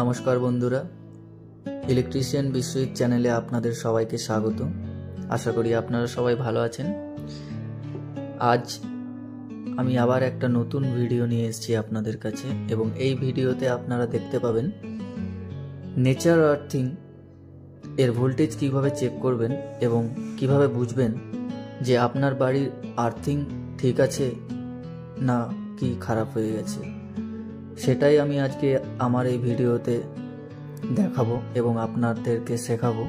নমস্কার বন্ধুরা, ইলেকট্রিশিয়ান বিশ্বজিৎ চ্যানেলে আপনাদের সবাইকে স্বাগত। আশা করি আপনারা সবাই ভালো আছেন। আজ আমি আবার একটা নতুন ভিডিও নিয়ে এসেছি আপনাদের কাছে, এবং এই ভিডিওতে আপনারা দেখতে পাবেন নেচার আর্থিং এর ভোল্টেজ কিভাবে চেক করবেন এবং কিভাবে বুঝবেন যে আপনার বাড়ির আর্থিং ঠিক আছে না কি খারাপ হয়ে গেছে। সেটাই আমি আজকে আমার এই ভিডিওতে দেখাবো এবং আপনাদেরকে শেখাবো।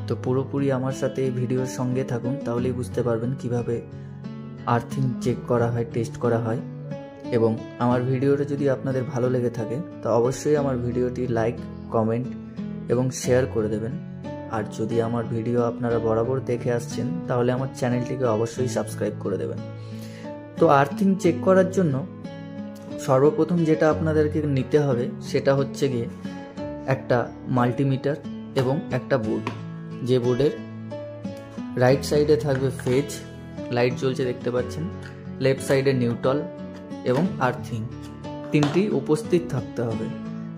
তো পুরোপুরি আমার সাথে এই ভিডিওর সঙ্গে থাকুন, তাহলেই বুঝতে পারবেন কিভাবে আর্থিং চেক করা হয়, টেস্ট করা হয়। এবং আমার ভিডিওটা যদি আপনাদের ভালো লেগে থাকে তো অবশ্যই আমার ভিডিওটি লাইক, কমেন্ট এবং শেয়ার করে দেবেন। আর যদি আমার ভিডিও আপনারা বরাবর দেখে আসছেন তাহলে আমার চ্যানেলটিকে অবশ্যই সাবস্ক্রাইব করে দেবেন। তো আর্থিং চেক করার জন্য সর্বপ্রথম যেটা আপনাদেরকে নিতে হবে সেটা হচ্ছে গিয়ে একটা মাল্টিমিটার এবং একটা বোর্ড। যে বোর্ডের রাইট সাইডে থাকবে ফেজ, লাইট জ্বলছে দেখতে পাচ্ছেন, লেফট সাইডে নিউট্রাল এবং আর্থিং, তিনটি উপস্থিত থাকতে হবে।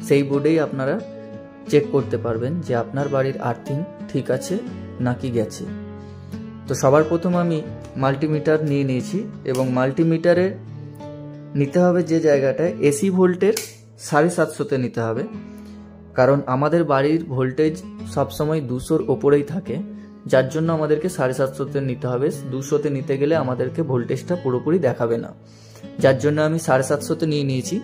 সেই বোর্ডেই আপনারা চেক করতে পারবেন যে আপনার বাড়ির আর্থিং ঠিক আছে নাকি গেছে। তো সবার প্রথম আমি মাল্টিমিটার নিয়ে নিয়েছি, এবং মাল্টিমিটারে নিতে হবে যে জায়গাটায় এসি ভোল্টের 750-তে নিতে হবে, কারণ আমাদের বাড়ির ভোল্টেজ সবসময় 200-র ওপরেই থাকে, যার জন্য আমাদেরকে 750-তে নিতে হবে। 200-তে নিতে গেলে আমাদেরকে ভোল্টেজটা পুরোপুরি দেখাবে না, যার জন্য আমি 750-তে নিয়ে নিয়েছি।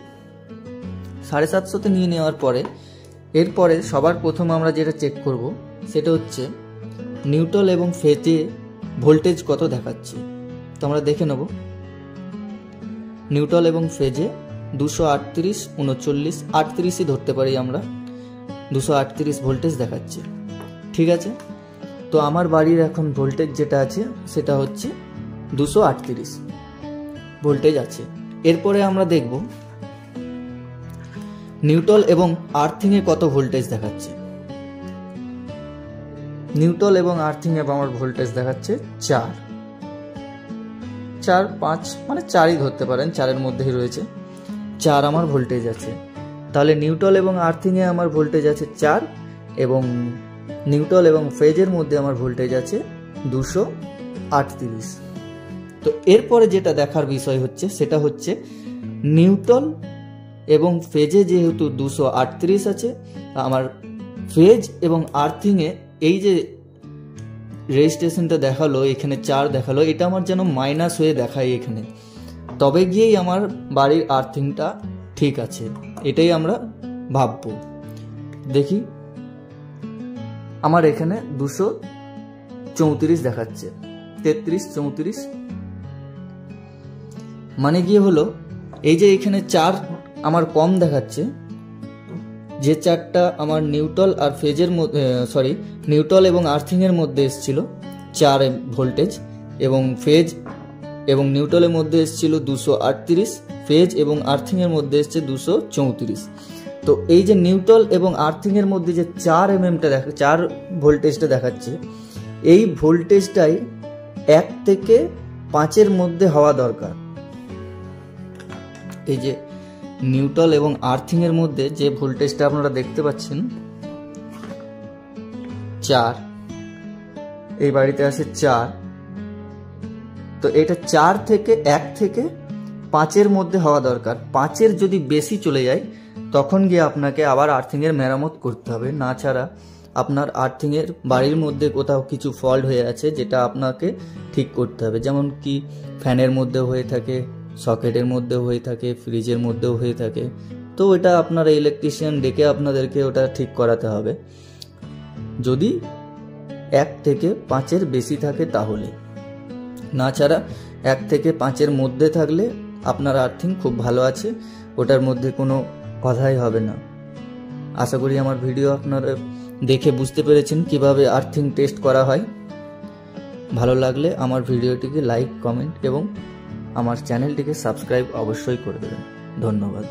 750-তে নিয়ে নেওয়ার পরে এরপরে সবার প্রথম আমরা যেটা চেক করব সেটা হচ্ছে নিউট্রাল এবং ফেজে ভোল্টেজ কত দেখাচ্ছে। তো আমরা দেখে নেব। নিউট্রাল এবং ফেজে 238, 39, 38ই ধরতে পারি আমরা, 238 ভোল্টেজ দেখাচ্ছে। ঠিক আছে, তো আমার বাড়ির এখন ভোল্টেজ যেটা আছে সেটা হচ্ছে 238 ভোল্টেজ আছে। এরপরে আমরা দেখব নিউট্রাল এবং আর্থিংয়ে কত ভোল্টেজ দেখাচ্ছে। নিউট্রাল এবং আর্থিংয়ে আমার ভোল্টেজ দেখাচ্ছে 4, 5 মানে 4ই ধরতে পারেন, 4-এর মধ্যেই রয়েছে, 4 আমার ভোল্টেজ আছে। তাহলে নিউট্রাল এবং আর্থিংয়ে আমার ভোল্টেজ আছে 4, এবং নিউট্রাল এবং ফেজের মধ্যে আমার ভোল্টেজ আছে 238। তো এরপরে যেটা দেখার বিষয় হচ্ছে সেটা হচ্ছে নিউট্রাল এবং ফেজে যেহেতু 238 আছে, আমার ফেজ এবং আর্থিংয়ে এই যে রেজিস্ট্রেশনটা দেখালো, এখানে 4 দেখালো, এটা আমার যেন মাইনাস হয়ে দেখায় এখানে, তবে গিয়েই আমার বাড়ির আর্থিংটা ঠিক আছে, এটাই আমরা ভাববো। দেখি আমার এখানে 234 দেখাচ্ছে, 33, 34, মানে গিয়ে হলো এই যে এখানে 4 আমার কম দেখাচ্ছে, যে 4টা আমার নিউট্রাল আর ফেজের মধ্যে নিউট্রাল এবং আর্থিংয়ের মধ্যে এসেছিল 4 ভোল্টেজ, এবং ফেজ এবং নিউট্রালের মধ্যে এসেছিল 238, ফেজ এবং আর্থিংয়ের মধ্যে এসছে 234। তো এই যে নিউট্রাল এবং আর্থিংয়ের মধ্যে যে 4 mm-টা 4 ভোল্টেজটা দেখাচ্ছে, এই ভোল্টেজটাই 1 থেকে 5-এর মধ্যে হওয়া দরকার। এই যে নিউট্রাল এবং আর্থিংয়ের মধ্যে যে ভোল্টেজটা আপনারা দেখতে পাচ্ছেন 4, এই বাড়িতে আছে 4, তো এটা 1 থেকে 5-এর মধ্যে হওয়া দরকার। 5-এর যদি বেশি চলে যায় তখন গিয়ে আপনাকে আবার আর্থিংয়ের মেরামত করতে হবে, না ছাড়া আপনার আর্থিংয়ের বাড়ির মধ্যে কোথাও কিছু ফল্ট হয়ে আছে যেটা আপনাকে ঠিক করতে হবে। যেমন কি ফ্যানের মধ্যে হয়ে থাকে, সকেটের মধ্যেও হয়ে থাকে, ফ্রিজের মধ্যেও হয়ে থাকে, তো এটা আপনারা ইলেকট্রিশিয়ান ডেকে আপনাদেরকে ওটা ঠিক করাতে হবে, যদি 1 থেকে 5-এর বেশি থাকে তাহলে। না ছাড়া 1 থেকে 5-এর মধ্যে থাকলে আপনার আর্থিং খুব ভালো আছে, ওটার মধ্যে কোনো কথাই হবে না। আশা করি আমার ভিডিও আপনারা দেখে বুঝতে পেরেছেন কিভাবে আর্থিং টেস্ট করা হয়। ভালো লাগলে আমার ভিডিওটিকে লাইক, কমেন্ট এবং আমার চ্যানেলটিকে সাবস্ক্রাইব অবশ্যই করে দেবেন। ধন্যবাদ।